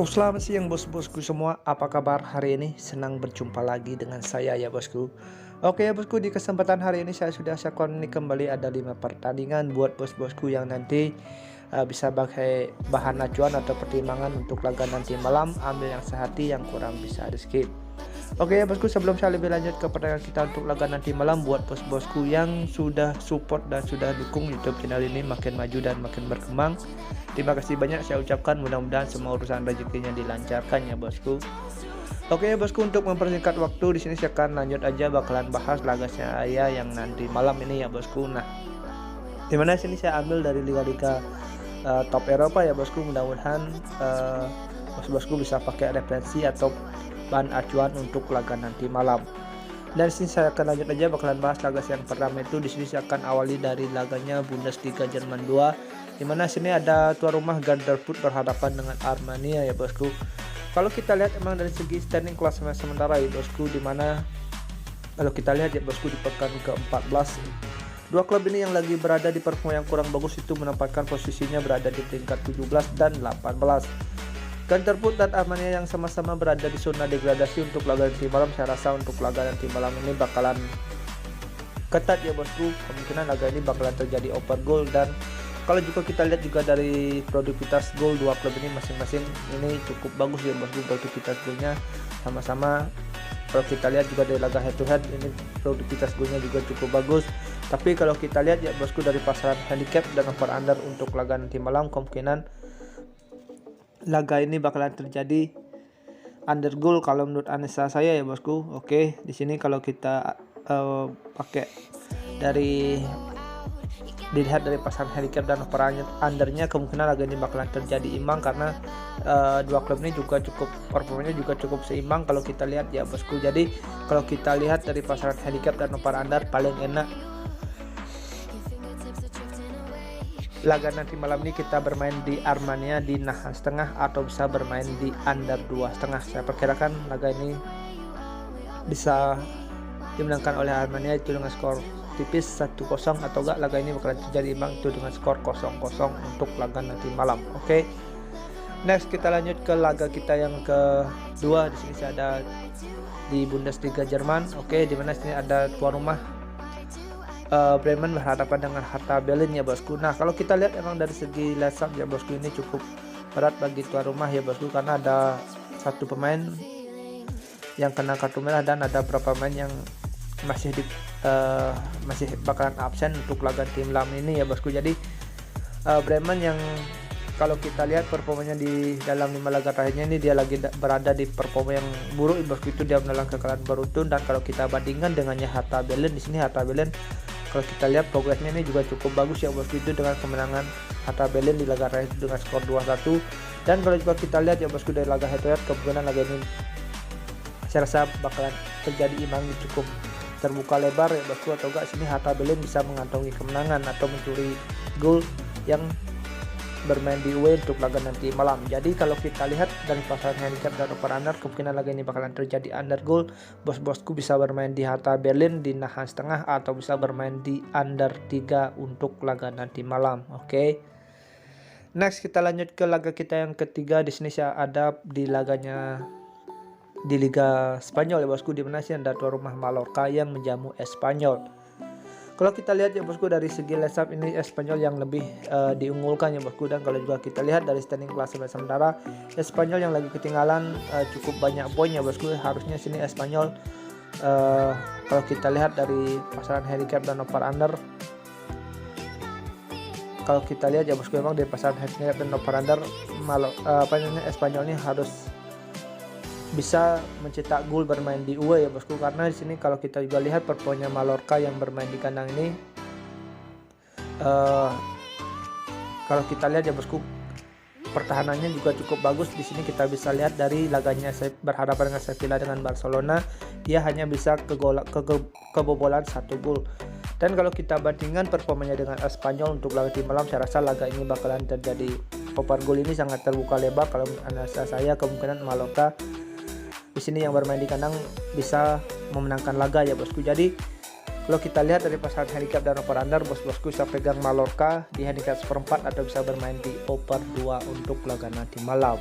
Selamat siang bos-bosku semua, apa kabar hari ini? Senang berjumpa lagi dengan saya ya bosku. Oke ya bosku, di kesempatan hari ini saya sudah siapkan ini kembali ada 5 pertandingan buat bos-bosku yang nanti bisa pakai bahan acuan atau pertimbangan untuk laga nanti malam. Ambil yang sehati, yang kurang bisa di skip. Oke ya bosku, sebelum saya lebih lanjut ke pertandingan kita untuk laga nanti malam, buat bos-bosku yang sudah support dan sudah dukung YouTube channel ini makin maju dan makin berkembang, terima kasih banyak saya ucapkan. Mudah-mudahan semua urusan rezekinya dilancarkan ya bosku. Oke ya bosku, untuk mempersingkat waktu di sini saya akan lanjut aja bakalan bahas laga saya yang nanti malam ini ya bosku. Nah, dimana sini saya ambil dari liga-liga top Eropa ya bosku. Mudah-mudahan bos-bosku bisa pakai referensi atau bahan acuan untuk laga nanti malam. Dan sini saya akan lanjut aja bakalan bahas laga yang pertama itu. Di sini saya akan awali dari laganya Bundesliga Jerman 2, dimana sini ada tuan rumah Garderfoot berhadapan dengan Armania ya bosku. Kalau kita lihat emang dari segi standing klasemen sementara ya bosku, dimana kalau kita lihat ya bosku di pekan ke-14, dua klub ini yang lagi berada di performa yang kurang bagus itu menempatkan posisinya berada di peringkat 17 dan 18. Garderfoot dan Armania yang sama-sama berada di zona degradasi untuk laga nanti malam. Saya rasa untuk laga nanti malam ini bakalan ketat ya bosku. Kemungkinan laga ini bakalan terjadi open goal, dan kalau juga kita lihat juga dari produktivitas gol dua klub ini masing-masing ini cukup bagus ya bosku. Produktivitas golnya sama-sama, kalau kita lihat juga dari laga head to head ini produktivitas golnya juga cukup bagus. Tapi kalau kita lihat ya bosku dari pasaran handicap dan over under untuk laga nanti malam, kemungkinan laga ini bakalan terjadi under goal kalau menurut analisa saya ya bosku. Oke, di sini kalau kita pakai dari dilihat dari pasaran handicap dan over undernya, kemungkinan laga ini bakalan terjadi imbang karena dua klub ini juga cukup performanya juga cukup seimbang kalau kita lihat ya bosku. Jadi kalau kita lihat dari pasaran handicap dan over under, paling enak laga nanti malam ini kita bermain di Armania di nahan setengah atau bisa bermain di under 2,5. Saya perkirakan laga ini bisa dimenangkan oleh Armania itu dengan skor tipis 1-0, atau enggak laga ini bakalan terjadi imbang itu dengan skor 0-0 untuk laga nanti malam. Oke. Next kita lanjut ke laga kita yang kedua. Di sini saya ada di Bundesliga Jerman. Oke, di mana sini ada tuan rumah Bremen berhadapan dengan Hertha Berlin ya bosku. Nah, kalau kita lihat emang dari segi line-up ya bosku, ini cukup berat bagi tuan rumah ya bosku, karena ada satu pemain yang kena kartu merah dan ada beberapa pemain yang masih bakalan absen untuk laga tim lam ini ya bosku. Jadi Bremen yang kalau kita lihat performanya di dalam 5 laga terakhirnya ini dia lagi berada di performa yang buruk ya bosku, itu dia menelan kekalahan beruntun. Dan kalau kita bandingkan dengannya Hertha Berlin, di sini Hertha Berlin kalau kita lihat progresnya ini juga cukup bagus ya bosku, itu dengan kemenangan Hertha Berlin di laga terakhir dengan skor 2-1. Dan kalau juga kita lihat ya bosku dari laga head to head, kemungkinan laga ini saya rasa bakalan terjadi imbang cukup terbuka lebar ya bosku, atau enggak sini Hertha Berlin bisa mengantongi kemenangan atau mencuri gol yang bermain di away untuk laga nanti malam. Jadi kalau kita lihat dari pasaran handicap dan over under, kemungkinan laga ini bakalan terjadi under goal. Bos-bosku bisa bermain di Hertha Berlin di nahan setengah atau bisa bermain di under 3 untuk laga nanti malam. Oke. Next kita lanjut ke laga kita yang ketiga. Di sini saya ada di laganya di Liga Spanyol ya bosku, di mana sih ada tuan rumah Mallorca yang menjamu Espanyol. Kalau kita lihat ya bosku dari segi line-up ini Espanyol yang lebih diunggulkan ya bosku. Dan kalau juga kita lihat dari standing klasemen sementara, Espanyol yang lagi ketinggalan cukup banyak poin ya bosku. Harusnya sini Espanyol kalau kita lihat dari pasaran handicap dan over under, kalau kita lihat ya bosku memang dari pasaran handicap dan over under Espanyol ini harus bisa mencetak gol bermain di away ya bosku, karena di sini kalau kita juga lihat performanya Mallorca yang bermain di kandang ini kalau kita lihat ya bosku pertahanannya juga cukup bagus. Di sini kita bisa lihat dari laganya berhadapan dengan Sevilla dengan Barcelona, dia hanya bisa kebobolan 1 gol. Dan kalau kita bandingkan performanya dengan Espanyol untuk laga tim malam, saya rasa laga ini bakalan terjadi open goal ini sangat terbuka lebar. Kalau analisa saya, kemungkinan Mallorca di sini yang bermain di kandang bisa memenangkan laga ya bosku. Jadi Kalau kita lihat dari pasangan handicap dan over under, bos-bosku bisa pegang Mallorca di handicap seperempat atau bisa bermain di over 2 untuk laga nanti malam.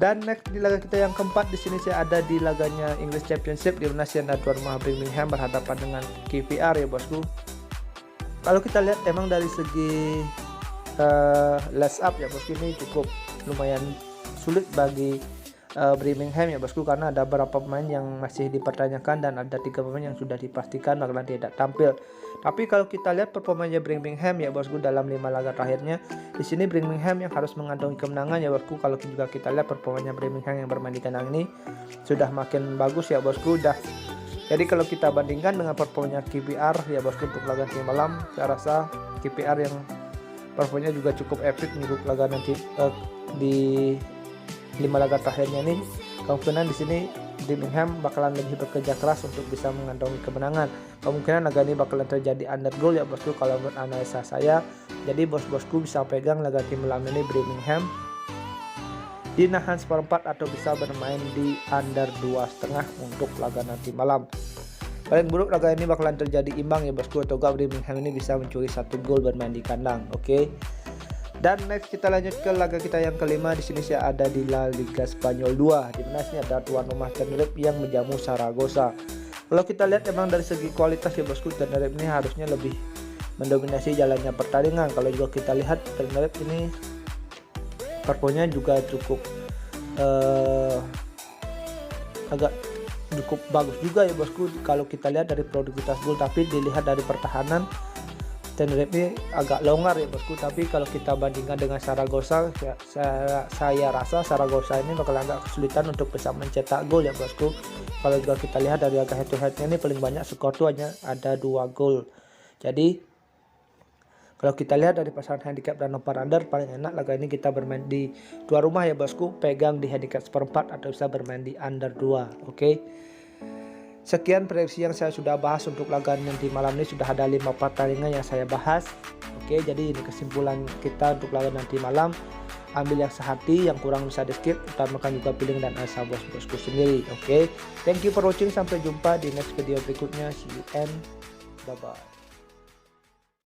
Dan next di laga kita yang keempat, di sini saya ada di laganya English Championship, di mana saya ada tuan rumah Birmingham berhadapan dengan KVR ya bosku. Kalau kita lihat emang dari segi last up ya bosku, ini cukup lumayan sulit bagi Birmingham ya bosku, karena ada beberapa pemain yang masih dipertanyakan dan ada 3 pemain yang sudah dipastikan bakalan tidak tampil. Tapi kalau kita lihat performanya Birmingham ya bosku dalam 5 laga terakhirnya, di sini Birmingham yang harus mengantongi kemenangan ya bosku. Kalau juga kita lihat performanya Birmingham yang bermain di kandang ini sudah makin bagus ya bosku. Jadi kalau kita bandingkan dengan performanya KPR ya bosku untuk laga nanti malam, saya rasa KPR yang performanya juga cukup epic untuk laga nanti di 5 laga terakhirnya nih. Kemungkinan di sini Birmingham bakalan lebih bekerja keras untuk bisa mengantongi kemenangan. Kemungkinan laga ini bakalan terjadi under goal ya bosku kalau menurut analisa saya. Jadi bos-bosku bisa pegang laga tim malam ini Birmingham di nahan seperempat atau bisa bermain di under 2,5 untuk laga nanti malam. Paling buruk laga ini bakalan terjadi imbang ya bosku, atau gak Birmingham ini bisa mencuri 1 gol bermain di kandang. Oke. Dan next kita lanjut ke laga kita yang kelima. Di sini saya ada di La Liga Spanyol 2, di mana sini ada tuan rumah Tenerife yang menjamu Zaragoza. Kalau kita lihat emang dari segi kualitas ya bosku, Tenerife ini harusnya lebih mendominasi jalannya pertandingan. Kalau juga kita lihat Tenerife ini performanya juga cukup agak cukup bagus juga ya bosku kalau kita lihat dari produktivitas gol. Tapi dilihat dari pertahanan, Tenerife ini agak longgar ya bosku. Tapi kalau kita bandingkan dengan Zaragoza, saya rasa Zaragoza ini bakal agak kesulitan untuk bisa mencetak gol ya bosku. Kalau juga kita lihat dari agak head to headnya ini paling banyak skor tuh hanya ada 2 gol. Jadi kalau kita lihat dari pasangan handicap dan over under, paling enak laga ini kita bermain di tuan rumah ya bosku, pegang di handicap seperempat atau bisa bermain di under 2. Oke. Sekian prediksi yang saya sudah bahas untuk laga nanti malam ini. Sudah ada 5 pertandingan yang saya bahas. Oke, jadi ini kesimpulan kita untuk laga nanti malam. Ambil yang sehati, yang kurang bisa di skip, utamakan juga feeling dan asa bos-bosku sendiri. Oke, thank you for watching, sampai jumpa di next video berikutnya. See you and bye bye.